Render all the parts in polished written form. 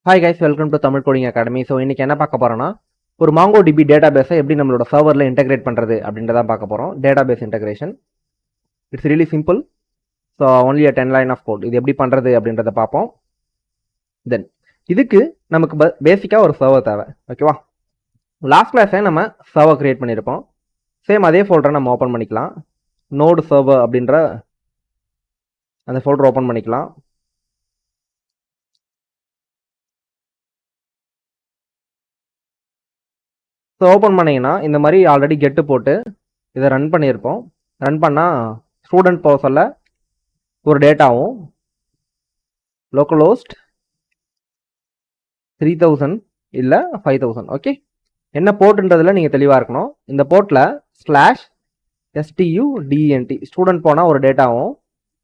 Hi guys, welcome to Tamil coding academy. So இன்னைக்கு என்ன பார்க்க போறோம்னா, ஒரு MongoDB டேட்டாபேஸை எப்படி நம்மளோட சர்வரில் இன்டெகிரேட் பண்ணுறது அப்படின்றத பார்க்க போகிறோம். Database integration it's really simple. So only a 10 line of code. இது எப்படி பண்ணுறது அப்படின்றத பார்ப்போம். தென் இதுக்கு நமக்கு பேசிக்காக ஒரு சர்வர் தேவை. ஓகேவா? லாஸ்ட் கிளாஸே நம்ம சர்வர் கிரியேட் பண்ணியிருப்போம். சேம் அதே ஃபோல்டரை நம்ம ஓப்பன் பண்ணிக்கலாம். நோடு சர்வர் அப்படின்ற அந்த ஃபோல்டர் ஓப்பன் பண்ணிக்கலாம். ஸோ ஓப்பன் பண்ணிங்கன்னா இந்த மாதிரி ஆல்ரெடி கெட்டு போட்டு இதை ரன் பண்ணியிருப்போம். ரன் பண்ணால் ஸ்டூடெண்ட் பர்சனில் ஒரு டேட்டாவும் லோக்கல் ஹோஸ்ட் 3000 இல்லை 5000. ஓகே, என்ன போர்ட்டுன்றதில் நீங்கள் தெளிவாக இருக்கணும். இந்த போர்ட்டில் /STUDENT ஸ்டூடெண்ட் போனால் ஒரு டேட்டாவும்,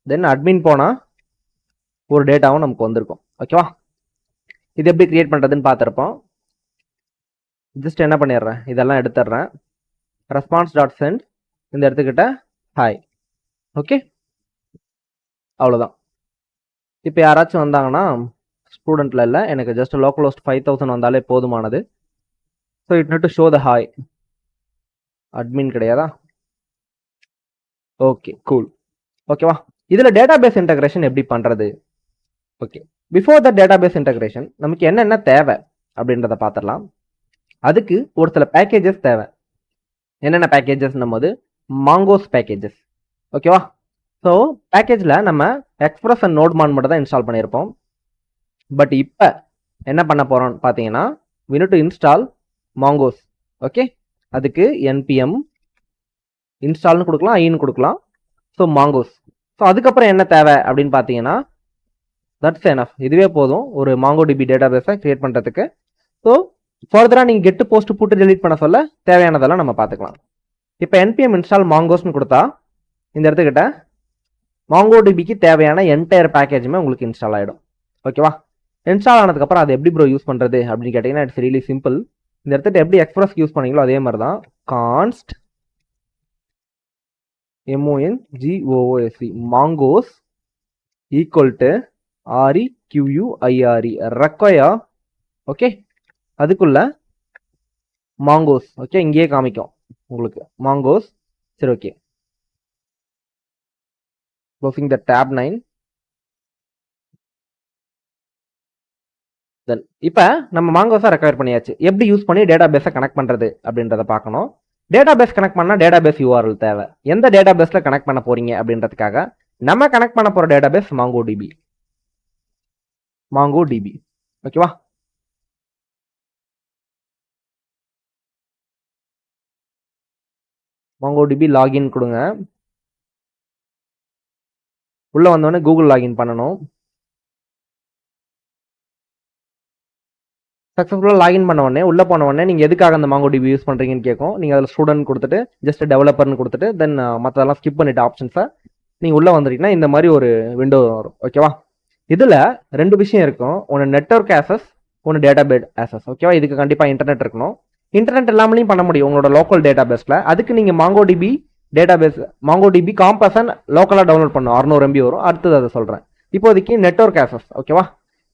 தென் அட்மின் போனால் ஒரு டேட்டாவும் நமக்கு வந்திருக்கும். ஓகேவா? இது எப்படி கிரியேட் பண்ணுறதுன்னு பார்த்துருப்போம். ஜஸ்ட் என்ன பண்ணிடுறேன், இதெல்லாம் எடுத்துடுறேன். response.send இந்த இடத்துக்கிட்ட ஹாய். ஓகே, அவ்வளோதான். இப்போ யாராச்சும் வந்தாங்கன்னா ஸ்டூடெண்ட்டில் இல்லை, எனக்கு ஜஸ்ட் லோக்கல் ஹோஸ்ட் 5000 வந்தாலே போதுமானது. So it need to show the hi. Admin கிடையாதா? Okay, cool. ஓகேவா? இதில் டேட்டாபேஸ் இன்டெகிரேஷன் எப்படி பண்ணுறது? Okay, before the database integration நமக்கு என்னென்ன தேவை அப்படின்றத பார்த்துடலாம். அதுக்கு ஒரு சில பேக்கேஜஸ் தேவை. என்னென்ன பேக்கேஜஸ்னும் போது மாங்கோஸ் பேக்கேஜஸ். ஓகேவா? ஸோ பேக்கேஜில் நம்ம எக்ஸ்பிரஸ் அண்ட் நோட்மான் மட்டும் தான் இன்ஸ்டால் பண்ணியிருப்போம். பட் இப்போ என்ன பண்ண போகிறோம்னு பார்த்தீங்கன்னா, we need to install Mongoose. Okay, அதுக்கு npm இன்ஸ்டால்னு கொடுக்கலாம், ஐன்னு கொடுக்கலாம். So Mangos. ஸோ அதுக்கப்புறம் என்ன தேவை அப்படின்னு பார்த்தீங்கன்னா, தட்ஸ் எனஃப். இதுவே போதும் ஒரு MongoDB டேட்டாபேஸை கிரியேட் பண்ணுறதுக்கு. ஸோ ஃபர்தராக நீங்கள் கெட்டு போஸ்ட் போட்டு டெலீட் பண்ண சொல்ல தேவையானதெல்லாம் நம்ம பார்த்துக்கலாம். இப்போ npm இன்ஸ்டால் மாங்கோஸ்னு கொடுத்தா இந்த இடத்துக்கிட்ட MongoDBக்கு தேவையான என்டையர் பேக்கேஜுமே உங்களுக்கு இன்ஸ்டால் ஆகிடும். ஓகேவா? இன்ஸ்டால் ஆனதுக்கப்புறம் அதை எப்படி ப்ரோ யூஸ் பண்ணுறது அப்படின்னு கேட்டிங்கன்னா, இட்ஸ் ரியலி சிம்பிள். இந்த இடத்துல எப்படி எக்ஸ்பிரஸ் யூஸ் பண்ணீங்களோ அதே மாதிரி தான். Const MONGOOS Mongoose equal to REQUIRE require. Okay, அதுக்குள்ள மாங்கோஸ். ஓகே, இங்கேயே காமிக்கும் உங்களுக்கு மாங்கோஸ். சரி, okay, closing the tab 9. Then இப்போ நம்ம மாங்கோஸை ரெக்கவர் பண்ணியாச்சு. எப்படி யூஸ் பண்ணி டேட்டாபேஸை கனெக்ட் பண்ணுறது அப்படின்றத பார்க்கணும். டேட்டாபேஸ் கனெக்ட் பண்ணால் டேட்டாபேஸ் URL தேவை. எந்த டேட்டாபேஸில் கனெக்ட் பண்ண போறீங்க அப்படின்றதுக்காக நம்ம கனெக்ட் பண்ண போகிற டேட்டாபேஸ் MongoDB. ஓகேவா? MongoDB லாகின் கொடுங்க. உள்ள வந்தோடனே கூகுள் லாகின் பண்ணணும். சக்ஸஸ்ஃபுல்லாக லாகின் பண்ண உடனே உள்ள போன உடனே நீங்கள் எதுக்காக அந்த MongoDB யூஸ் பண்ணுறீங்கன்னு கேட்கும். நீங்கள் அதில் ஸ்டூடெண்ட் கொடுத்துட்டு ஜஸ்ட் டெவலப்பர்னு கொடுத்துட்டு தென் மற்றதெல்லாம் ஸ்கிப் பண்ணிட்டு ஆப்ஷன்ஸை நீங்கள் உள்ளே வந்துட்டீங்கன்னா இந்த மாதிரி ஒரு விண்டோ வரும். ஓகேவா? இதில் 2 விஷயம் இருக்கும். ஒன்று நெட்வொர்க் ஆக்சஸ், ஒன்று டேட்டாபேஸ் ஆக்சஸ். ஓகேவா? இதுக்கு கண்டிப்பாக இன்டர்நெட் இருக்கணும். இன்டர்நெட் இல்லாமலையும் பண்ண முடியும் உங்களோட லோக்கல் டேட்டாபேஸில். அதுக்கு நீங்கள் MongoDB டேட்டாபேஸ் MongoDB காம்பஸன் லோக்கலாக டவுன்லோட் பண்ணும். 600 MB வரும். அடுத்தது அதை சொல்கிறேன். இப்போதைக்கு நெட்வொர்க் ஆக்சஸ். ஓகேவா?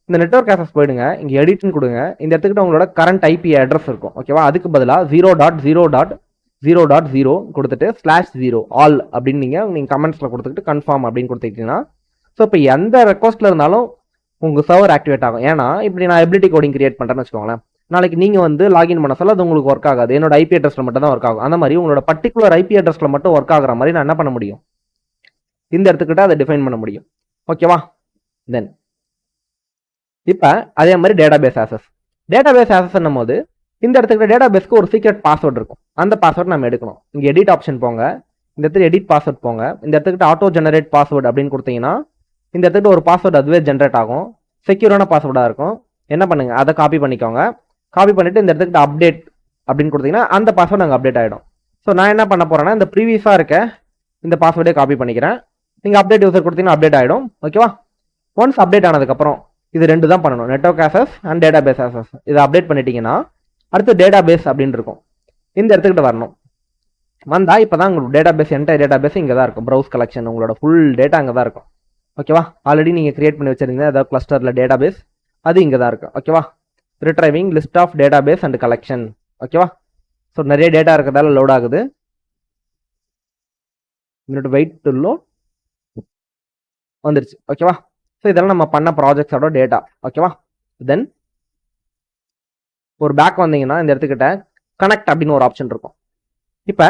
இந்த நெட்வொர்க் ஆக்சஸ் போயிடுங்க. இங்கே எடிட்னு கொடுங்க. இந்த இடத்துக்கிட்ட உங்களோட கரண்ட் IP அட்ரஸ் இருக்கும். ஓகேவா? அதுக்கு பதிலாக 0.0.0.0 கொடுத்துட்டு /0 ஆல் அப்படின்னு நீங்கள் கமெண்ட்ஸில் கொடுத்துக்கிட்டு கன்ஃபார்ம் அப்படின்னு கொடுத்துக்கிட்டீங்கன்னா, ஸோ இப்போ எந்த ரெக்வஸ்ட்டில் இருந்தாலும் உங்கள் சர்வர் ஆக்டிவேட் ஆகும். ஏன்னா இப்படி நான் எபிலிட்டி கோடிங் கிரியேட் பண்ணுறேன்னு வச்சுக்கோங்களேன். நாளைக்கு நீங்கள் லாகின் பண்ண சொல்ல அது உங்களுக்கு ஒர்க் ஆகாது. என்னோட IP அட்ரஸில் மட்டும் தான் ஒர்க் ஆகும். அந்த மாதிரி உங்களோட பர்டிகுலர் IP அட்ரஸில் மட்டும் ஒர்க் ஆகிற மாதிரி நான் என்ன பண்ண முடியும், இந்த இடத்துக்கிட்ட அதை டிஃபைன் பண்ண முடியும். ஓகேவா? தென் இப்போ அதே மாதிரி டேட்டாபேஸ் ஆக்சஸ் போது இந்த இடத்துக்கிட்ட டேட்டாபேஸ்க்கு ஒரு சீக்ரெட் பாஸ்வேர்டு இருக்கும். அந்த பாஸ்வேர்டு நம்ம எடுக்கணும். இங்கே எடிட் ஆப்ஷன் போங்க. இந்த இடத்துல எடிட் பாஸ்வேர்ட் போங்க. இந்த இடத்துக்கிட்ட ஆட்டோ ஜெனரேட் பாஸ்வேர்டு அப்படின்னு கொடுத்தீங்கன்னா இந்த இடத்துக்கிட்ட ஒரு பாஸ்வேர்டு அதுவே ஜென்ரேட் ஆகும். செக்யூரான பாஸ்வேர்டாக இருக்கும். என்ன பண்ணுங்க, அதை காப்பி பண்ணிக்கோங்க. காப்பி பண்ணிட்டு இந்த இடத்துக்கிட்ட அப்டேட் அப்படின்னு கொடுத்தீங்கன்னா அந்த பாஸ்வேர்டு அங்கே அப்டேட் ஆகிடும். ஸோ நான் என்ன பண்ண போறேன்னா, இந்த ப்ரீவியஸாக இருக்க இந்த பாஸ்வேர்டே காப்பி பண்ணிக்கிறேன். நீங்கள் அப்டேட் யூசர் கொடுத்தீங்கன்னா அப்டேட் ஆகிடும். ஓகேவா? ஒன்ஸ் அப்டேட் ஆனதுக்கப்புறம் இது 2 தான் பண்ணணும், network access and database access. இதை அப்டேட் பண்ணிட்டீங்கன்னா அடுத்து டேட்டாபேஸ் அப்படின்னு இருக்கும். இந்த இடத்துக்கிட்ட வரணும். வந்தால் இப்போ தான் உங்களுக்கு டேட்டாபேஸ் என்டையர் டேட்டாபேஸ் இங்கே தான் இருக்கும். ப்ரௌஸ் கலெக்ஷன் உங்களோட ஃபுல் டேட்டா அங்கே தான் இருக்கும். ஓகேவா? ஆல்ரெடி நீங்கள் கிரியேட் பண்ணி வச்சிருந்தீங்க ஏதாவது கிளஸ்டரில் டேட்டாபேஸ், அது இங்கே தான் இருக்குது. ஓகேவா, retrieving list of database and collection. ஓகேவா, ஸோ நிறைய டேட்டா இருக்கிறதால லோட் ஆகுது. Minute wait to load. வந்துருச்சு. ஓகேவா, ஸோ இதெல்லாம் நம்ம பண்ண ப்ராஜெக்ட்ஸோட டேட்டா. ஓகேவா, தென் ஒரு பேக் வந்தீங்கன்னா இந்த இடத்துக்கிட்ட கனெக்ட் அப்படின்னு ஒரு ஆப்ஷன் இருக்கும். இப்போ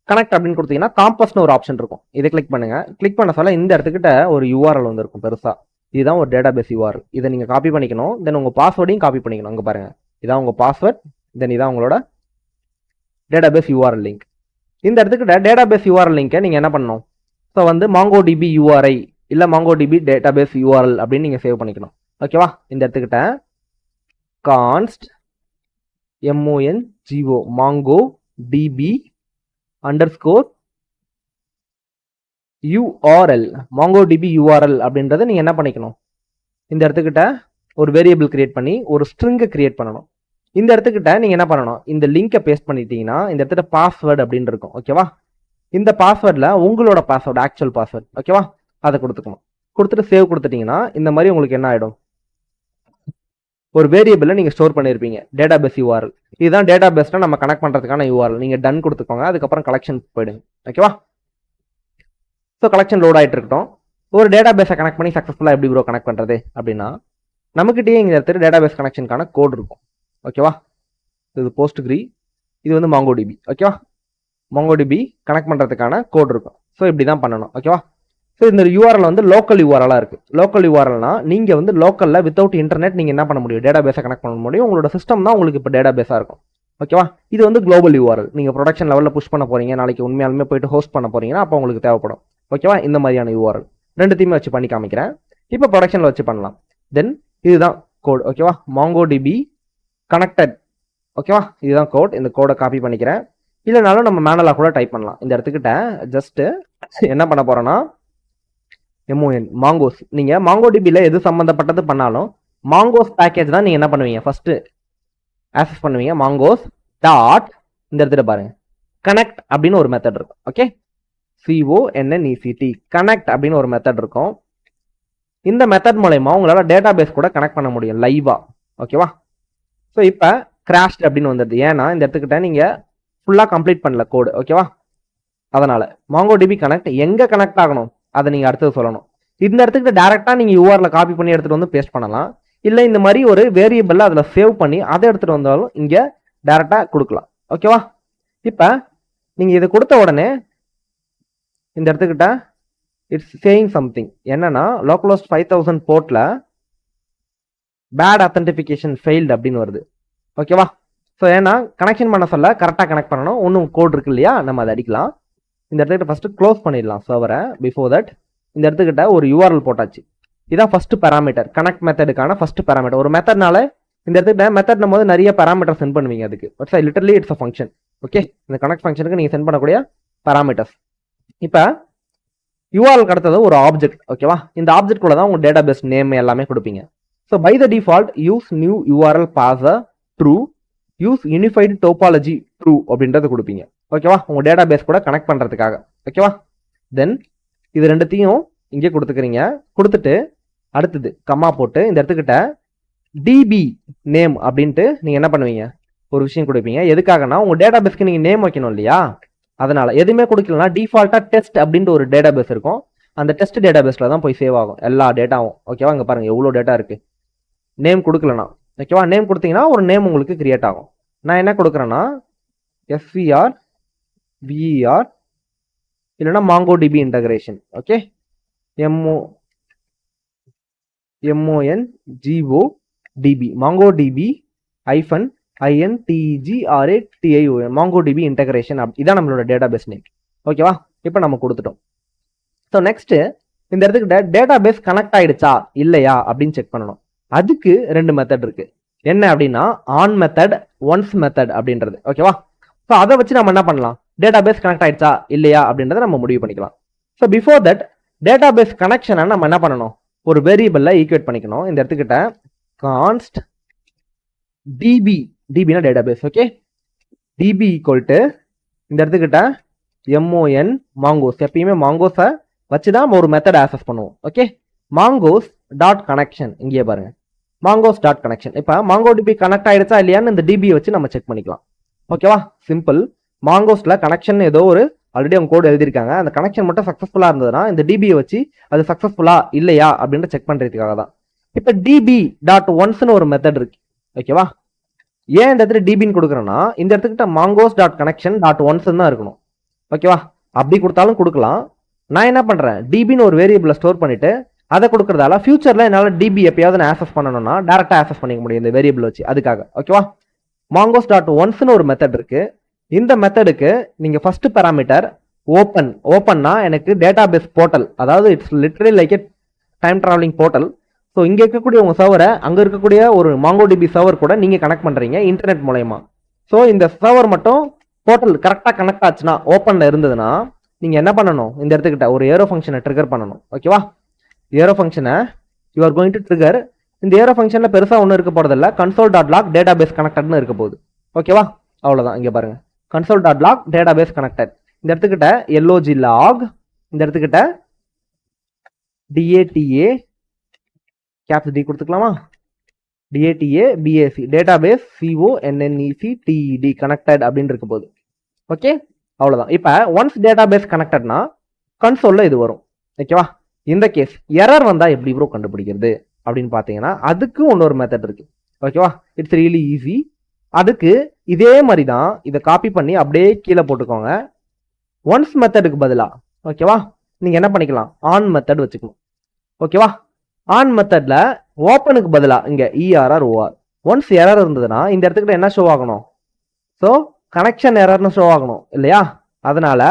கனெக்ட் அப்படின்னு கொடுத்தீங்கன்னா காம்பஸ்னு ஒரு ஆப்ஷன் இருக்கும். இதை கிளிக் பண்ணுங்க. கிளிக் பண்ண சொல்ல இந்த இடத்துக்கிட்ட ஒரு யூஆர்எல் வந்து இருக்கும் பெருசா. இதுதான் ஒரு டேட்டா பேஸ் யூஆர்எல். இதை நீங்க காப்பி பண்ணிக்கணும். தென் உங்க பாஸ்வேர்டையும் காப்பி பண்ணிக்கணும். அங்க பாருங்க, இதான் உங்க பாஸ்வேர்ட், தென் இதான் உங்களோட டேட்டா பேஸ் யூஆர்எல் லிங்க். இந்த இடத்துக்கிட்ட டேட்டா பேஸ் யூஆர்எல் லிங்கை நீங்க என்ன பண்ணணும்? ஸோ வந்து MongoDB URI இல்ல MongoDB டேட்டா பேஸ் URL அப்படின்னு நீங்க சேவ் பண்ணிக்கணும். ஓகேவா, இந்த இடத்துக்கிட்ட கான்ஸ்ட் MONGO MongoDB _ URL MongoDB URL அப்படின்றத நீங்க என்ன பண்ணிக்கணும்? இந்த இடத்துக்கிட்ட ஒரு வேரியபிள் கிரியேட் பண்ணி ஒரு ஸ்ட்ரிங்கை கிரியேட் பண்ணணும். இந்த இடத்துக்கிட்ட நீங்க என்ன பண்ணணும்? இந்த லிங்கை பேஸ்ட் பண்ணிட்டீங்கன்னா இந்த இடத்துல பாஸ்வேர்டு அப்படின்னு இருக்கும். ஓகேவா, இந்த பாஸ்வேர்டில் உங்களோட பாஸ்வேர்டு ஆக்சுவல் பாஸ்வேர்ட். ஓகேவா, அதை கொடுத்துக்கணும். கொடுத்துட்டு சேவ் கொடுத்துட்டீங்கன்னா இந்த மாதிரி உங்களுக்கு என்ன ஆகிடும்? ஒரு வேரியபிளை நீங்கள் ஸ்டோர் பண்ணியிருப்பீங்க டேட்டா பேஸ் யூஆர்எல். இதுதான் டேட்டா பேஸில் நம்ம கனெக்ட் பண்ணுறதுக்கான யூஆர்எல். நீங்கள் டன் கொடுத்துக்கோங்க. அதுக்கப்புறம் கலெக்ஷன் போயிடுங்க. ஓகேவா, ஸோ கலெக்ஷன் லோட் ஆகிட்டு இருக்கட்டும். ஒரு டேட்டா பேஸை கனெக்ட் பண்ணி சக்ஸஸ்ஃபுல்லாக எப்படி ப்ரோ கனெக்ட் பண்ணுறது அப்படின்னா, நம்மகிட்டயே இங்கே இடத்துல டேட்டா பேஸ் கனெக்ஷனுக்கான கோட் இருக்கும். ஓகேவா, இது PostgreSQL, இது வந்து MongoDB. ஓகேவா, MongoDB கனெக்ட் பண்ணுறதுக்கான கோட் இருக்கும். ஸோ இப்படி தான் பண்ணணும். ஓகேவா, ஸோ இந்த யூஆர்எல் வந்து லோக்கல் யூஆர்எலாக இருக்குது. லோக்கல் யூஆர்எல்னா நீங்கள் வந்து லோக்கலில் வித்தவுட் இன்டர்நெட் நீங்கள் என்ன பண்ண முடியும்? டேட்டா பேஸை கனெக்ட் பண்ண முடியும். உங்களோட சிஸ்டம் தான் உங்களுக்கு இப்போ டேட்டா பேஸாக இருக்கும். ஓகேவா, இது வந்து குளோபல் யூஆர்எல். நீங்கள் ப்ரொடக்ஷன் லெவலில் புஷ் பண்ண போகிறீங்க, நாளைக்கு உண்மையாலுமே போயிட்டு ஹோஸ்ட் பண்ண போகிறீங்கன்னா அப்போ உங்களுக்கு தேவைப்படும். ஓகேவா, இந்த மாதிரியான யூஆர்எல் ரெண்டுத்தையுமே வச்சு பண்ணி காமிக்கிறேன். இப்போ ப்ரொடக்ஷனில் வச்சு பண்ணலாம். தென் இதுதான் கோட். ஓகேவா, MongoDB கனெக்டட். ஓகேவா, இதுதான் கோட். இந்த கோடை காப்பி பண்ணிக்கிறேன். இல்லைனாலும் நம்ம மேனுவலாக கூட டைப் பண்ணலாம். இந்த இடத்துக்கிட்ட ஜஸ்ட் என்ன பண்ண போறோம்னா மாங்கோஸ். நீங்க MongoDBல எது சம்பந்தப்பட்டது பண்ணாலும் மாங்கோஸ் பேக்கேஜ் தான் நீங்க என்ன பண்ணுவீங்க? ஃபர்ஸ்ட் ஆக்சஸ் பண்ணுவீங்க. மாங்கோஸ் டாட் இந்த இடத்துல பாருங்க கனெக்ட் அப்படின்னு ஒரு மெத்தட் இருக்கும். ஓகே, CONNECT கனெக்ட் அப்படின்னு ஒரு மெத்தட் இருக்கும். இந்த மெத்தட் மூலமா உங்களால டேட்டா பேஸ் கூட கனெக்ட் பண்ண முடியும் லைவா. ஓகேவா, ஸோ இப்போ கிராஷ்ட் அப்படின்னு வந்துடுது. ஏன்னா இந்த இடத்துக்கிட்ட நீங்க ஃபுல்லா கம்ப்ளீட் பண்ணல கோடு. ஓகேவா, அதனால MongoDB கனெக்ட் எங்க கனெக்ட் ஆகணும் அதை நீங்க அடுத்தது சொல்லணும். இந்த இடத்துக்கு டைரக்டா நீங்க யூஆர்ல காப்பி பண்ணி எடுத்துட்டு வந்து பேஸ்ட் பண்ணலாம். இல்ல இந்த மாதிரி ஒரு வேரியபிள் அதுல சேவ் பண்ணி அதை எடுத்துட்டு வந்தாலும் இங்க டைரக்டா கொடுக்கலாம். ஓகேவா, இப்ப நீங்க இதை கொடுத்த உடனே இந்த இடத்துக்கிட்ட இட்ஸ் சேயிங் சம்திங். என்னன்னா லோக்கலோஸ்ட் 5000 போர்ட்ல பேட் அத்தன்டிஃபிகேஷன் ஃபெயில்டு அப்படின்னு வருது. ஓகேவா, ஸோ ஏன்னா கனெக்ஷன் பண்ண சொல்ல கரெக்டாக கனெக்ட் பண்ணணும். ஒன்றும் கோட் இருக்கு இல்லையா, நம்ம அதை அடிக்கலாம். இந்த இடத்துக்கிட்ட ஃபர்ஸ்ட் க்ளோஸ் பண்ணிடலாம் சர்வரை. பிஃபோர் தட் இந்த இடத்துக்கிட்ட ஒரு யூஆர்எல் போட்டாச்சு. இதான் ஃபர்ஸ்ட் பேராமீட்டர், கனெக்ட் மெத்தடுக்கான ஃபர்ஸ்ட் பேராமீட்டர். ஒரு மெத்தட்னால இந்த இடத்துக்கிட்ட மெத்தட் நம்ம வந்து நிறைய பேராமீட்டர் சென்ட் பண்ணுவீங்க. அதுக்கு but literally it's a function. Okay, இந்த கனெக்ட் ஃபங்க்ஷனுக்கு நீங்கள் சென்ட் பண்ணக்கூடிய பேராமீட்டர்ஸ். இப்போ யூஆர்எல் அடுத்தது ஒரு ஆப்ஜெக்ட். ஓகேவா, இந்த ஆப்ஜெக்ட் கூட தான் உங்க டேட்டா பேஸ் நேம் எல்லாமே கொடுப்பீங்க. So by the default use new URL parser true, use unified topology true அப்படின்றது கொடுப்பீங்க. ஓகேவா, உங்க டேட்டா பேஸ் கூட கனெக்ட் பண்றதுக்காக. ஓகேவா, தென் இது ரெண்டுத்தையும் இங்கே கொடுத்துக்கிறீங்க. கொடுத்துட்டு அடுத்தது கம்மா போட்டு இந்த இடத்துக்கிட்ட டிபி நேம் அப்படின்ட்டு நீங்க என்ன பண்ணுவீங்க? ஒரு விஷயம் கொடுப்பீங்க. எதுக்காகனா உங்க டேட்டா பேஸ்க்கு நீங்க நேம் வைக்கணும் இல்லையா, அதனால. எதுவுமே கொடுக்கலனா டிஃபால்ட்டா டெஸ்ட் அப்படின்ட்டு ஒரு டேட்டா பேஸ் இருக்கும். அந்த டெஸ்ட் டேட்டா பேஸ்ல தான் போய் சேவ் ஆகும் எல்லா டேட்டாவும். ஓகேவா, இங்க பாருங்க எவ்வளவு டேட்டா இருக்கு. நேம் கொடுக்கலனா, ஓகேவா, நேம் கொடுத்தீங்கன்னா ஒரு நேம் உங்களுக்கு கிரியேட் ஆகும். நான் என்ன கொடுக்குறேன்னா SVR VER இல்லைன்னா MongoDB integration. Okay, MongoDB MongoDB -INTGRATION MongoDB integration. இதான் நம்மளோட டேட்டா பேஸ் நேம். ஓகேவா, இப்போ நம்ம கொடுத்துட்டோம். ஸோ நெக்ஸ்ட் இந்த இடத்துக்கிட்ட டேட்டா பேஸ் கனெக்ட் ஆயிடுச்சா இல்லையா அப்படின்னு செக் பண்ணணும். அதுக்கு ரெண்டு மெத்தட் இருக்கு. என்ன அப்படின்னா ஆன் மெத்தட், ஒன்ஸ் மெத்தட் அப்படின்றது. ஓகேவா, ஸோ அதை வச்சு நம்ம என்ன பண்ணலாம்? டேட்டா பேஸ் கனெக்ட் ஆயிடுச்சா இல்லையா அப்படின்றத நம்ம முடிவு பண்ணிக்கலாம். So before that database கனெக்ஷனை நம்ம என்ன பண்ணணும்? ஒரு வேரியபிள்ல ஈக்குவேட் பண்ணிக்கணும். இந்த இடத்துக்கிட்ட கான்ஸ்ட் டிபி, டிபினா database. Okay, DB equal to இந்த இடத்துக்கிட்ட MON மாங்கோஸ். எப்பயுமே மாங்கோஸை வச்சுதான் நம்ம ஒரு மெத்தட் ஆக்சஸ் பண்ணுவோம். Okay, Mongoose dot connection. இங்கே பாருங்க மாங்கோஸ் டாட் கனெக்ஷன். இப்போ மாங்கோ டிபி கனெக்ட் ஆயிடுச்சா இல்லையான்னு இந்த டிபியை வச்சு நம்ம செக் பண்ணிக்கலாம். ஓகேவா, சிம்பிள். மாங்கோஸ்ல கனெக்ஷன் ஏதோ ஒரு ஆல்ரெடி அவங்க கோட் எழுதியிருக்காங்க, அந்த கனெக்ஷன் மட்டும் சக்ஸஸ்ஃபுல்லாக இருந்ததுன்னா இந்த டிபியை வச்சு அது சக்ஸஸ்ஃபுல்லா இல்லையா அப்படின்ற செக் பண்ணுறதுக்காக தான். இப்போ டிபி டாட் ஒன்ஸ்னு ஒரு மெத்தட் இருக்கு. ஓகேவா, ஏன் இந்த இடத்துல டிபின்னு கொடுக்குறேன்னா இந்த இடத்துக்கிட்ட Mangos dot connection dot once தான் இருக்கணும். ஓகேவா, அப்படி கொடுத்தாலும் கொடுக்கலாம். நான் என்ன பண்ணுறேன், டிபின்னு ஒரு வேரியபிளை ஸ்டோர் பண்ணிட்டு அதை கொடுக்குறதால ஃபியூச்சரில் என்னால் டிபி எப்பயாவது நான் ஆக்சஸ் பண்ணணும்னா டேரெக்டாக ஆக்சஸ் பண்ணிக்க முடியும் இந்த வேரியபிள் வச்சு. அதுக்காக ஓகேவா, மாங்கோஸ் டாட் ஒன்ஸ்னு ஒரு மெத்தட் இருக்கு. இந்த மெத்தடுக்கு நீங்கள் ஃபர்ஸ்ட் பேராமீட்டர் ஓப்பன்னா எனக்கு டேட்டா பேஸ் போர்ட்டல், அதாவது it's literally like a time travelling portal. So இங்கே இருக்கக்கூடிய உங்கள் சர்வரை அங்கே இருக்கக்கூடிய ஒரு மாங்கோ டிபி சர்வர் கூட நீங்கள் கனெக்ட் பண்ணுறீங்க இன்டர்நெட் மூலயமா. ஸோ இந்த சர்வர் மட்டும் போர்ட்டல் கரெக்டாக கனெக்ட் ஆச்சுன்னா ஓப்பனில் இருந்ததுன்னா நீங்கள் என்ன பண்ணணும், இந்த இடத்துக்கிட்ட ஒரு ஏரோ ஃபங்க்ஷனை ட்ரிகர் பண்ணணும். ஓகேவா, ஏரோ ஃபங்க்ஷனை you are going to trigger. இந்த ஏரோ ஃபங்க்ஷனில் பெருசாக ஒன்றும் இருக்க போகிறதில்ல, console dot log database கனெக்டட்னு இருக்க போகுது. ஓகேவா, அவ்வளோதான். இங்கே பாருங்க, console dot log database connected. இந்த இடத்துக்கிட்ட எல்ஓஜி லாக், இந்த இடத்துக்கிட்ட டிஏடிஏ கேப்ஸ் டி கொடுத்துக்கலாமா, D A T A B A C database C O N N E C T E D connected அப்படின்னு இருக்க போகுது. ஓகே, அவ்வளோதான். இப்போ ஒன்ஸ் டேட்டா பேஸ் கனெக்டட்னா கன்சோலில் இது வரும். ஓகேவா, இந்த கேஸ் எரர் வந்தால் எப்படி ப்ரோ கண்டுபிடிக்கிறது அப்படின்னு பார்த்தீங்கன்னா அதுக்கு இன்னொரு மெத்தட் இருக்கு. ஓகேவா, இட்ஸ் ரியலி ஈஸி. அதுக்கு இதே மாதிரி தான் இதை காப்பி பண்ணி அப்படியே கீழே போட்டுக்கோங்க. ஒன்ஸ் மெத்தடுக்கு பதிலாக ஓகேவா நீங்கள் என்ன பண்ணிக்கலாம், ஆன் மெத்தட் வச்சுக்கணும். ஓகேவா, ஆன் மெத்தட்ல ஓப்பனுக்கு பதிலாக இங்கே இஆர்ஆர் ஓஆர். ஒன்ஸ் எரர் இருந்ததுன்னா இந்த இடத்துக்கிட்ட என்ன ஷோ ஆகணும், ஸோ கனெக்ஷன் எரர்னு ஷோ ஆகணும் இல்லையா. அதனால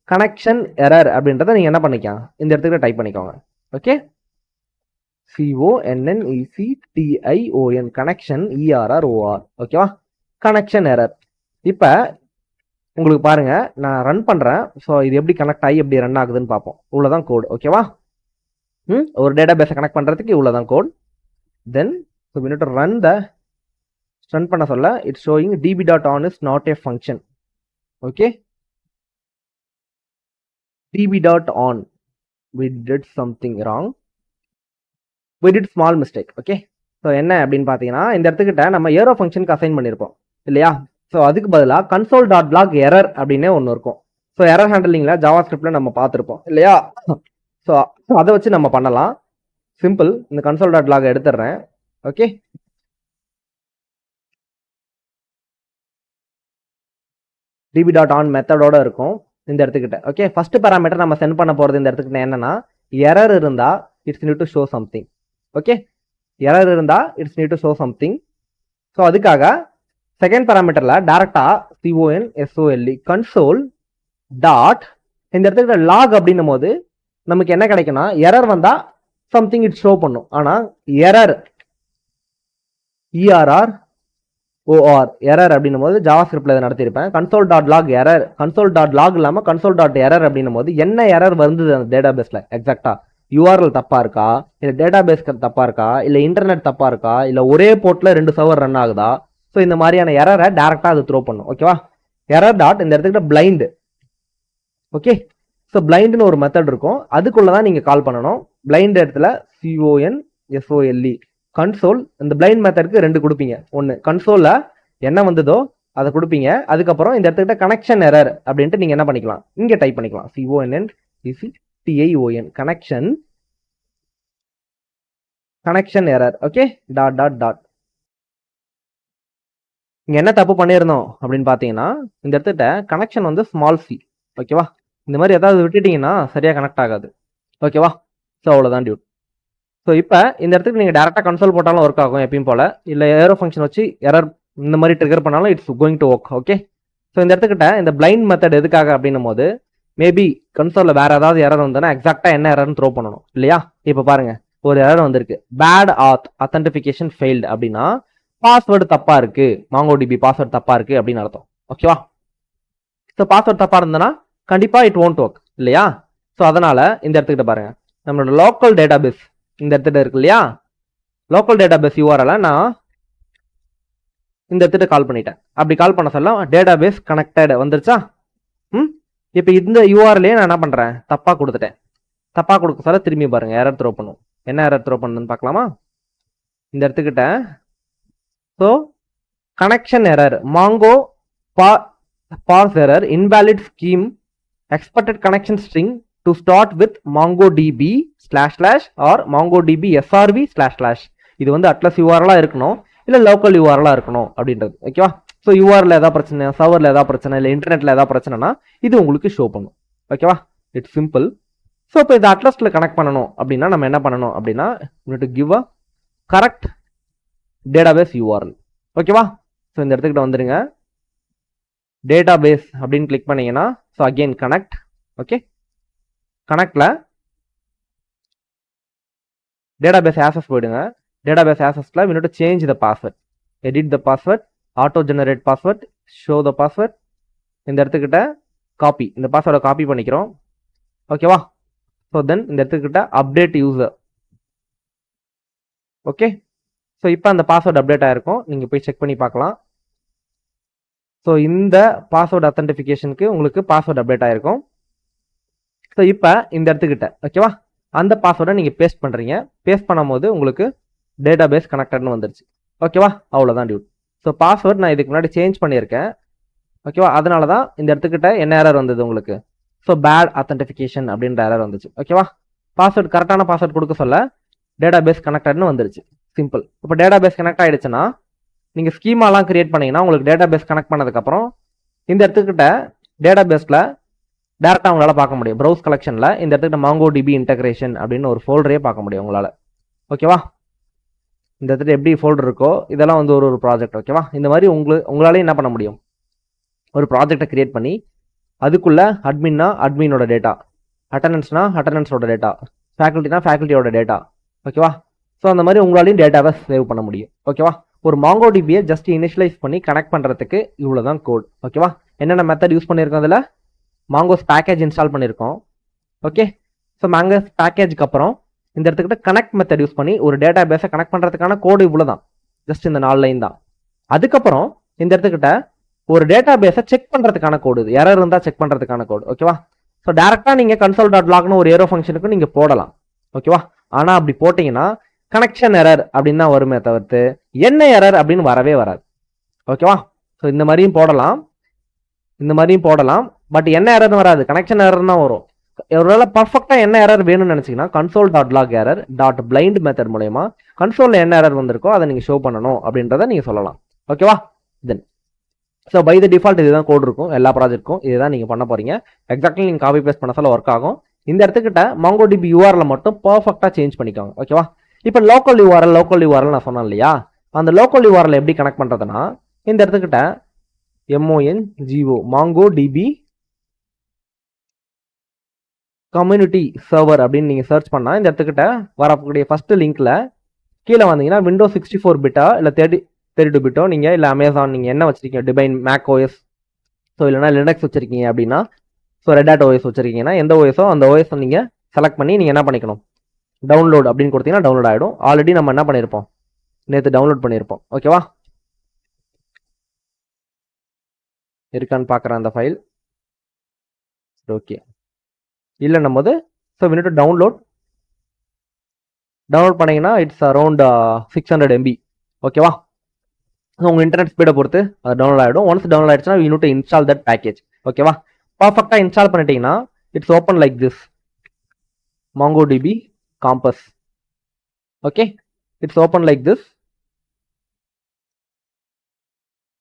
கனெக்ஷன் எரர் அப்படின்றத நீங்கள் என்ன பண்ணிக்கலாம், இந்த இடத்துக்கிட்ட டைப் பண்ணிக்கோங்க. Okay, CONNECTION connection ERR OR. ஓகேவா, கனெக்ஷன் எரர். இப்போ உங்களுக்கு பாருங்க, நான் ரன் பண்ணுறேன். ஸோ இது எப்படி கனெக்ட் ஆகி எப்படி ரன் ஆகுதுன்னு பார்ப்போம். இவ்வளோதான் கோட். ஓகேவா, ஒரு டேட்டா பேஸை கனெக்ட் பண்ணுறதுக்கு இவ்வளோதான் code. Then so we need to run பண்ண சொல்ல it's showing db.on is not a function. Okay, db.on we did something wrong, we did small mistake. Okay, so என்ன அப்படின்னு பார்த்தீங்கன்னா இந்த இடத்துக்கிட்ட நம்ம ஏரோ ஃபங்க்ஷனுக்கு அசைன் பண்ணியிருப்போம் இல்லையா. ஸோ அதுக்கு பதிலாக கன்சோல் டாட் லாக் எரர் அப்படின்னே ஒன்று இருக்கும். ஸோ எரர் ஹேண்டலிங்கில் ஜாவா ஸ்கிரிப்டில் நம்ம பார்த்துருப்போம் இல்லையா. ஸோ அதை வச்சு நம்ம பண்ணலாம். சிம்பிள், இந்த கன்சோல் டாட் லாக் எடுத்துடுறேன். ஓகே, db.on மெத்தடோட இருக்கும் இந்த இடத்துக்கிட்ட. ஓகே, ஃபர்ஸ்ட் பேராமீட்டர் நம்ம சென்ட் பண்ண போகிறது இந்த இடத்துக்கிட்ட என்னன்னா எரர் இருந்தால் it's need to show something. Okay, error இருந்தால் it's need to show something. So அதுக்காக செகண்ட் பேராமீட்டரில் டேரெக்டாக CONSOLE கன்சோல் டாட் இந்த இடத்துக்கிட்ட லாக் அப்படின்னும் போது நமக்கு என்ன கிடைக்குன்னா எரர் வந்தால் சம்திங் இட் ஷோ பண்ணும். ஆனால் எரர் ERR OR எரர் அப்படின்னும் போது ஜாவா ஸ்கிரிப்டில் இதை நடத்தியிருப்பேன். Console dot log error, console dot log இல்லாமல் கன்சோல் டாட் எரர் அப்படின்னும் போது என்ன எரர் வந்தது அந்த டேட்டா பேஸில் எக்ஸாக்டாக யூஆர்எல் தப்பா இருக்கா, இல்லை டேட்டா பேஸ் தப்பா இருக்கா, இல்லை இன்டர்நெட் தப்பா இருக்கா, இல்லை ஒரே போர்ட்டில் 2 சர்வர் ரன் ஆகுதா. ஸோ இந்த மாதிரியான எரரை டேரெக்டாக அது த்ரோ பண்ணும். ஓகேவா, எரர் டாட் இந்த இடத்துக்கிட்ட பிளைண்ட். ஓகே, ஸோ பிளைண்டுன்னு ஒரு மெத்தட் இருக்கும், அதுக்குள்ளே தான் நீங்கள் கால் பண்ணணும். பிளைண்ட் இடத்துல CONSOLE கன்சோல். இந்த பிளைண்ட் மெத்தடுக்கு 2 கொடுப்பீங்க. ஒன்று கன்சோலில் என்ன வந்ததோ அதை கொடுப்பீங்க. அதுக்கப்புறம் இந்த இடத்துக்கிட்ட கனெக்ஷன் எரர் அப்படின்ட்டு நீங்கள் என்ன பண்ணிக்கலாம், இங்கே டைப் பண்ணிக்கலாம் CONNECTION connection error. Okay, dot dot dot. இங்கே என்ன தப்பு பண்ணியிருந்தோம் அப்படின்னு பார்த்தீங்கன்னா இந்த இடத்துக்கிட்ட கனெக்ஷன் வந்து ஸ்மால் சி. ஓகேவா, இந்த மாதிரி ஏதாவது விட்டுட்டீங்கன்னா சரியாக கனெக்ட் ஆகாது. ஓகேவா, ஸோ அவ்வளோதான் டியூட். ஸோ இப்போ இந்த இடத்துக்கு நீங்கள் டேரெக்டாக கன்சோல் போட்டாலும் ஒர்க் ஆகும் எப்பயும் போல், இல்லை ஏரோ ஃபங்க்ஷன் வச்சு எரர் இந்த மாதிரி ட்ரிகர் பண்ணாலும் it's going to work. Okay, so இந்த இடத்துக்கிட்ட இந்த பிளைண்ட் மெத்தட் எதுக்காக அப்படின்னும் போது மேபி கன்சோலில் வேறு ஏதாவது எரர் வந்ததுன்னா எக்ஸாக்டாக என்ன எரர்னு த்ரோ பண்ணணும் இல்லையா. இப்போ பாருங்கள், ஒரு எரர் வந்திருக்கு, பேட் authentication failed அப்படின்னா பாஸ்வேர்டு தப்பாக இருக்குது, MongoDB பாஸ்வேர்டு தப்பாக இருக்குது அப்படின்னு அர்த்தம். ஓகேவா, ஸோ பாஸ்வேர்டு தப்பாக இருந்ததுன்னா கண்டிப்பாக இட் won't work இல்லையா. ஸோ அதனால் இந்த இடத்துக்கிட்ட பாருங்கள், நம்மளோட லோக்கல் டேட்டாபேஸ் இந்த இடத்துல இருக்கு இல்லையா. லோக்கல் டேட்டாபேஸ் URL நான் இந்த இடத்துல கால் பண்ணிட்டேன். அப்படி கால் பண்ண சொல்ல டேட்டாபேஸ் கனெக்டட் வந்துருச்சா. இப்போ இந்த URLே நான் என்ன பண்ணுறேன், தப்பாக கொடுத்துட்டேன். தப்பாக கொடுக்க சொல்ல திரும்பி பாருங்கள் எரர் த்ரோ பண்ணும். என்ன எரர் த்ரோ பண்ணுன்னு பார்க்கலாமா. இந்த இடத்துக்கிட்ட so connection error mongo parse error invalid scheme expected connection string to start with mongodb / or mongodb srv // இது வந்து அட்லஸ் யூஆர்எலா இருக்கணும் இல்ல லோக்கல் யூஆர்எலா இருக்கணும் அப்படின்றது ஓகேவா. ஸோ யூஆர்ல ஏதாவது பிரச்சனை, சர்வர்ல ஏதாவது பிரச்சனை, இல்லை இன்டர்நெட்ல ஏதாவது பிரச்சனைனா இது உங்களுக்கு ஷோ பண்ணும் ஓகேவா. It's simple. ஸோ இப்போ இது அட்லஸ்ல கனெக்ட் பண்ணணும் அப்படின்னா நம்ம என்ன பண்ணணும் அப்படின்னா give a correct database URL ஓகேவா. ஸோ இந்த இடத்துக்கிட்ட வந்துருங்க, டேட்டாபேஸ் அப்படின்னு கிளிக் பண்ணீங்கன்னா ஸோ அகெயின் கனெக்ட். ஓகே, கனெக்ட்ல டேட்டாபேஸ் ஆக்சஸ் போயிடுங்க. டேட்டாபேஸ் ஆக்சஸ்ல we need to change the password, edit the password, auto generate password, show the password. இந்த இடத்துக்கிட்ட காப்பி, இந்த பாஸ்வேர்டை காப்பி பண்ணிக்கிறோம் ஓகேவா. ஸோ தென் இந்த இடத்துக்கிட்ட அப்டேட் யூசர். ஓகே, ஸோ இப்போ அந்த பாஸ்வேர்டு அப்டேட் ஆயிருக்கும், நீங்கள் போய் செக் பண்ணி பார்க்கலாம். ஸோ இந்த பாஸ்வேர்டு அத்தன்டிஃபிகேஷனுக்கு உங்களுக்கு பாஸ்வேர்டு அப்டேட் ஆயிருக்கும். ஸோ இப்போ இந்த இடத்துக்கிட்ட ஓகேவா அந்த பாஸ்வேர்டை நீங்கள் பேஸ்ட் பண்ணுறீங்க. பேஸ்ட் பண்ணும்போது உங்களுக்கு டேட்டாபேஸ் கனெக்டட்னு வந்துருச்சு ஓகேவா. அவ்வளோதான் டியூட். ஸோ பாஸ்வேர்ட் நான் இதுக்கு முன்னாடி சேஞ்ச் பண்ணியிருக்கேன் ஓகேவா. அதனால தான் இந்த இடத்துக்கிட்ட என்ன எரர் வந்தது உங்களுக்கு. ஸோ பேட் அத்தன்டிஃபிகேஷன் அப்படின்ற எரர் வந்துச்சு ஓகேவா. பாஸ்வேர்ட் கரெக்டான பாஸ்வேர்ட் கொடுக்க சொல்ல டேட்டாபேஸ் கனெக்டட்னு வந்துருச்சு. சிம்பிள். இப்போ டேட்டாபேஸ் கனெக்ட் ஆகிடுச்சுன்னா நீங்கள் ஸ்கீமாலாம் கிரியேட் பண்ணீங்கன்னா உங்களுக்கு டேட்டாபேஸ் கனெக்ட் பண்ணதுக்கப்புறம் இந்த இடத்துக்கிட்ட டேட்டாபேஸில் டேரெக்டாக உங்களால் பார்க்க முடியும். ப்ரௌஸ் கலெக்ஷனில் இந்த இடத்துக்கிட்ட MongoDB இன்டகிரேஷன் அப்படின்னு ஒரு ஃபோல்டரே பார்க்க முடியும் உங்களால் ஓகேவா. இந்த இடத்துல எப்படி ஃபோல்டர் இருக்கோ இதெல்லாம் வந்து ஒரு ப்ராஜெக்ட் ஓகேவா. இந்த மாதிரி உங்களாலே என்ன பண்ண முடியும், ஒரு ப்ராஜெக்டை கிரியேட் பண்ணி அதுக்குள்ள அட்மின்னா அட்மினோட டேட்டா, அட்டண்டன்ஸ்னா அட்டண்டன்ஸோட டேட்டா, ஃபேக்கல்ட்டினா ஃபேக்கல்ட்டியோட டேட்டா ஓகேவா. ஸோ அந்த மாதிரி உங்களாலையும் டேட்டாவை சேவ் பண்ண முடியும் ஓகேவா. ஒரு MongoDB-யை ஜஸ்ட் இனிஷியலைஸ் பண்ணி கனெக்ட் பண்ணுறதுக்கு இவ்வளோ தான் கோட் ஓகேவா. என்னென்ன மெத்தட் யூஸ் பண்ணியிருக்கோம் அதில் மாங்கோஸ் பேக்கேஜ் இன்ஸ்டால் பண்ணியிருக்கோம் ஓகே. ஸோ மாங்கோஸ் பேக்கேஜுக்கு அப்புறம் இந்த இடத்துக்கிட்ட கனெக்ட் மெத்தட் யூஸ் பண்ணி ஒரு டேட்டா பேஸை கனெக்ட் பண்ணுறதுக்கான கோடு இவ்வளோ தான், ஜஸ்ட் இந்த 4 லைன் தான். அதுக்கப்புறம் இந்த இடத்துக்கிட்ட ஒரு டேட்டா பேஸை செக் பண்ணுறதுக்கான கோடு, எரர் இருந்தால் செக் பண்ணுறதுக்கான கோடு ஓகேவா. ஸோ டேரெக்டாக நீங்கள் console.logனு ஒரு ஏரோ ஃபங்க்ஷனுக்கு நீங்கள் போடலாம் ஓகேவா. ஆனால் அப்படி போட்டிங்கன்னா கனெக்ஷன் எரர் அப்படின்னு தான் வருமே தவிர்த்து என்ன எரர் அப்படின்னு வரவே வராது ஓகேவா. ஸோ இந்த மாதிரியும் போடலாம், இந்த மாதிரியும் போடலாம், பட் என்ன எரர்னு வராது, கனெக்ஷன் எரர் தான் வரும். ஒருவேளை பர்ஃபெக்டாக என்ன எரர் வேணும்னு நினச்சிங்கன்னா console.log error .blind மெத்தட் மூலயமா கன்சோலில் என்ன எரர் வந்திருக்கோ அதை நீங்கள் ஷோ பண்ணணும் அப்படின்றத நீங்கள் சொல்லலாம் ஓகேவா. Then so by the default இதுதான் கோட் இருக்கும் எல்லா ப்ராஜெக்ட்க்கும், இதுதான் நீங்கள் பண்ண போகிறீங்க. எக்ஸாக்ட்லி நீங்கள் காப்பி பேஸ்ட் பண்ண சொல்ல ஒர்க் ஆகும். இந்த இடத்துக்கிட்ட MongoDB URL மட்டும் பர்ஃபெக்டாக சேஞ்ச் பண்ணிக்கோங்க ஓகேவா. இப்போ லோக்கல் URL நான் சொன்னேன் இல்லையா, அந்த லோக்கல் URL எப்படி கனெக்ட் பண்ணுறதுன்னா இந்த இடத்துக்கிட்ட MONGO MongoDB கம்யூனிட்டி சர்வர் அப்படின்னு நீங்கள் சர்ச் பண்ணால் இந்த இடத்துக்கிட்ட வரக்கூடிய ஃபர்ஸ்ட் லிங்க்ல கீழே வந்தீங்கன்னா Windows 64 பிட்டா இல்லை 32 பிட்டோ நீங்கள் இல்லை அமேசான் நீங்கள் என்ன வச்சிருக்கீங்க, டிபைன் மேக் OS, ஸோ இல்லைனா லினக்ஸ் வச்சிருக்கீங்க அப்படின்னா, ஸோ ரெட் ஹேட் OS வச்சிருக்கீங்கன்னா எந்த OSோ அந்த OS நீங்கள் செலக்ட் பண்ணி நீங்கள் என்ன பண்ணிக்கணும், டவுன்லோட் அப்படின்னு கொடுத்தீங்கன்னா டவுன்லோட் ஆகிடும். ஆல்ரெடி நம்ம என்ன பண்ணியிருப்போம், நேற்று டவுன்லோட் பண்ணியிருப்போம் ஓகேவா. இருக்கான்னு பார்க்குறேன் அந்த ஃபைல். ஓகே, இல்லைன்னும் போது so we need to download பண்ணிங்கன்னா இட்ஸ் அரௌண்ட் 600 MB ஓகேவா. ஸோ உங்கள் இன்டர்நெட் ஸ்பீடை பொறுத்து அது டவுன்லோட் ஆகிடும். ஒன்ஸ் டவுன்லோட் ஆகிடுச்சுன்னா we need to install that package ஓகேவா. பர்ஃபெக்டாக இன்ஸ்டால் பண்ணிட்டீங்கன்னா it's open like this MongoDB Compass okay. It's open like this.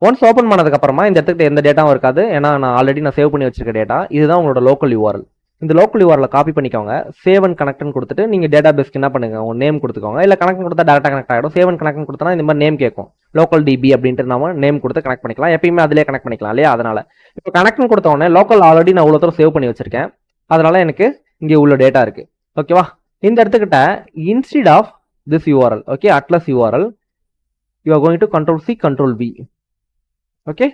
Once open பண்ணதுக்கப்புறமா இந்த இடத்துக்கிட்ட எந்த டேட்டாவும் இருக்காது, ஏன்னா நான் ஆல்ரெடி சேவ் பண்ணி வச்சிருக்க டேட்டா. இதுதான் உங்களோட லோக்கல் URL. இந்த லோக்கல் URL காப்பி பண்ணிக்கோங்க, சேவ் அண்ட் கனெக்ட்னு கொடுத்துட்டு நீங்கள் டேட்டா பேஸ்க்கு என்ன பண்ணுங்க, உங்கள் நேம் கொடுத்துக்கோங்க. இல்லை கனெக்ட் கொடுத்தா டேரக்டாக கனெக்ட் ஆகிடும். சேவ் அண்ட் கனெக்ட் கொடுத்தா இந்த மாதிரி நேம் கேட்கும், லோக்கல் DB அப்படின்ட்டு நம்ம நேம் கொடுத்து கனெக்ட் பண்ணிக்கலாம். எப்பயுமே அதிலே கனெக்ட் பண்ணிக்கலாம் இல்லையா. அதனால இப்போ கனெக்ட்னு கொடுத்த உடனே லோக்கல் ஆல்ரெடி நான் இவ்வளோ தூரம் சேவ் பண்ணி வச்சிருக்கேன், அதனால எனக்கு இங்கே உள்ள டேட்டா இருக்கு ஓகேவா. இந்த இடத்துக்கிட்ட instead of this URL okay, Atlas URL you are going to Ctrl+C Ctrl+V okay.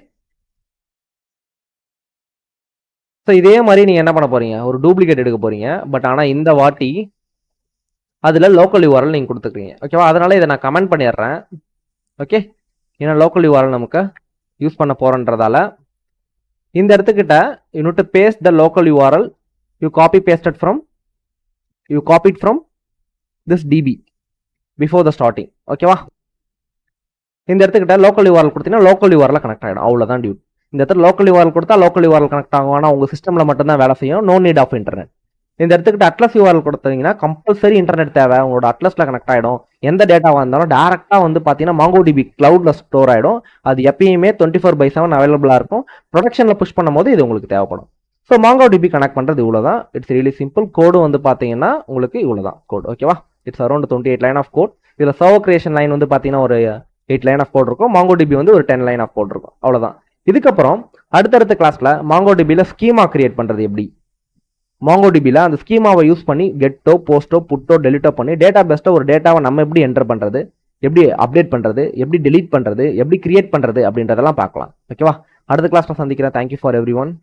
So இதே மாதிரி நீங்கள் என்ன பண்ண போறீங்க, ஒரு டூப்ளிகேட் எடுக்க போறீங்க. பட் ஆனால் இந்த வாட்டி அதில் லோக்கல் URL நீங்கள் கொடுத்துக்கிறீங்க ஓகேவா. அதனால இதை நான் கமெண்ட் பண்ணிடுறேன் ஓகே. ஏன்னா லோக்கல் URL நமக்கு யூஸ் பண்ண போறன்றதால இந்த இடத்துக்கிட்ட you need to paste the local URL you copied from this DB before the starting. ஓகேவா? இந்த இடத்துக்கிட்ட லோக்கல் URL கொடுத்தீங்கன்னா லோக்கல் URL கனெக்ட் ஆகிடும். அவ்வளோதான் டியூட். இந்த இடத்துல லோக்கல் URL கொடுத்தா லோக்கல் URL கனெக்ட் ஆகும். ஆனால் உங்கள் சிஸ்டமில் மட்டும்தான் வேலை செய்யும். No need of internet. இந்த இடத்துக்கிட்ட அட்லஸ் URL கொடுத்தீங்கன்னா கம்பல்சரி இன்டர்நெட் தேவை. உங்களோட அட்லஸில் கனெக்ட் ஆகிடும். எந்த டேட்டாவாக இருந்தாலும் டேரெக்டாக வந்து பார்த்தீங்கன்னா MongoDB கிளவுடில் ஸ்டோர் ஆகிடும். அது எப்பயுமே 24/7 அவைலபிளாக இருக்கும். ப்ரொடக்ஷனில் புஷ் பண்ணும்போது இது உங்களுக்கு தேவைப்படும். ஸோ MongoDB கனெக்ட் பண்ணுறது இவ்வளோ தான். It's really simple. கோடு வந்து பார்த்தீங்கன்னா உங்களுக்கு இவ்வளோ தான் கோட். ஓகேவா? It's around 28 line of code. இதில் சர்வர் கிரியேஷன் லைன் வந்து பார்த்தீங்கன்னா ஒரு 8 லைன் ஆஃப் கோட் இருக்கும். MongoDB வந்து ஒரு 10 லைன் ஆஃப் கோட் இருக்கும். அவ்வளோதான். இதுக்கப்புறம் அடுத்தடுத்த கிளாஸில் MongoDBயில் ஸ்கீமா கிரியேட் பண்ணுறது எப்படி, MongoDBயில் அந்த ஸ்கீமாவை யூஸ் பண்ணி கெட்டோ போஸ்ட்டோ புட்டோ டெலிட்டோ பண்ணி டேட்டா பேஸ்ட்டோ ஒரு டேட்டாவை நம்ம எப்படி என்டர் பண்ணுறது, எப்படி அப்டேட் பண்ணுறது, எப்படி டெலீட் பண்ணுறது, எப்படி கிரியேட் பண்ணுறது அப்படின்றதெல்லாம் பார்க்கலாம். ஓகேவா? அடுத்த கிளாஸில் சந்திக்கிறேன். Thank you for every one.